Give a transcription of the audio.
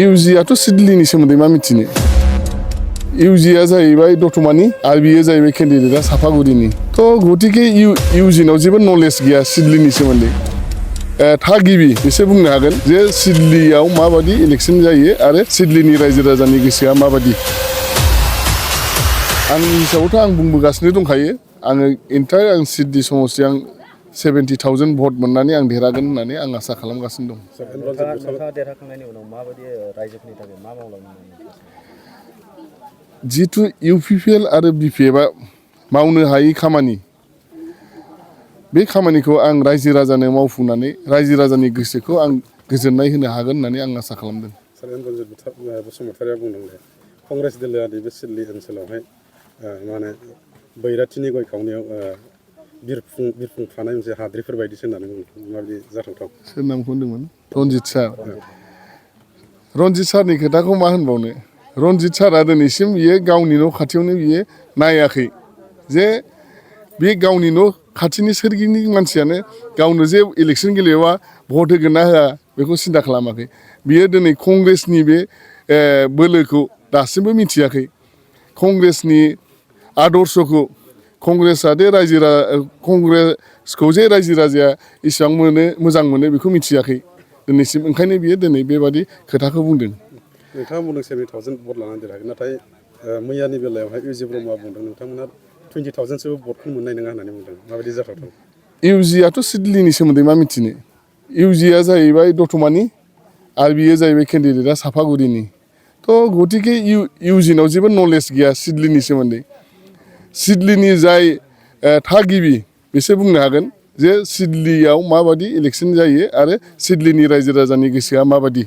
इउजिआथ' सिडलिनि सोमोन्दै मा मिथिनो इउजिआ जाहैबाय दतमानि आरो बियो जाहैबाय केन्डिडेटआ सापागुरिनि थ' गतिके इउजिनाव जेबो नलेज गैया सिडलिनि सोमोन्दै थागिबि बिसोर बुंनो हागोन जे सिडलियाव माबादि इलेक्सन जायो आरो सिडलिनि रायजो राजानि गोसोआ माबादि आंनि हिसाबावथ' आं बुंबोगासिनो दंखायो आङो इन्टार आं सिडलि समस्ति आं 70,000 भट मोननानै आं देरहागोन होननानै आं आसा खालामगासिनो दं। नोंथाङा देरहाखांनायनि उनाव माबायदि रायजोफोरनि थाखाय मा मावलांनो जिथु इउपिपिएल आरो बिपिएफआ मावनो हायै खामानि बे खामानिखौ आं रायजो राजानो मावफुंनानै रायजो राजानि गोसोखौ आं गोजोननाय होनो हागोन होननानै आं आसा खालामदों। सार बसुमतारिया बुंदों जे कंग्रेस दोलोआ नैबे सिडली ओनसोलावहाय माने बैराथिनि गय खावनायाव बिरफुंफानाय मोनसे हाद्रिफोर बायदिसो होननानै बुंदों माबायदि जाथावथाव सोर नामखौ होनदोंमोन रनजित सारनि खोथाखौ मा होनबावनो रनजित सारा दिनैसिम बियो गावनि न' खाथियावनो बियो नायाखै जे बे गावनि न' खाथिनि सोरगिदिं मानसियानो गावनो जे इलेक्सन गेलेबा भट होगोन ना होआ बेखौ सिन्था खालामाखै बियो दिनै कंग्रेसनि बे बोलोखौ दासिमबो मिथियाखै कंग्रेसनि आदर्शखौ कंग्रेसखौ जे रायजो राजाया इसेबां मोजां मोनो बेखौ मिथियाखै दिनैसिम ओंखायनो बियो दिनै बेबादि खोथाखौ बुंदों। नोंथाङा बुंदों 70,000 भट लानानै देरहागोन नाथाय मैयानि बेलायावहाय इउजि ब्रह्मआ बुंदों नोंथांमोना 20,000सोबो भटखौ मोननाय नङा होननानै बुंदों माबायदि जाथावथाव इउजिआथ' सिडलिनि सोमोन्दै मा मिथिनो इउजिआ जाहैबाय दतमानि आरो बियो जाहैबाय केन्डिडेटआ सापागुरिनि थ' गतिके इउजिनाव जेबो नलेज गैया सिडलिनि सोमोन्दै सिडलिनि जाय थागिबि बिसोर बुंनो हागोन जे सिडलियाव माबादि इलेक्सन जायो आरो सिडलिनि रायजो राजानि गोसोआ माबादि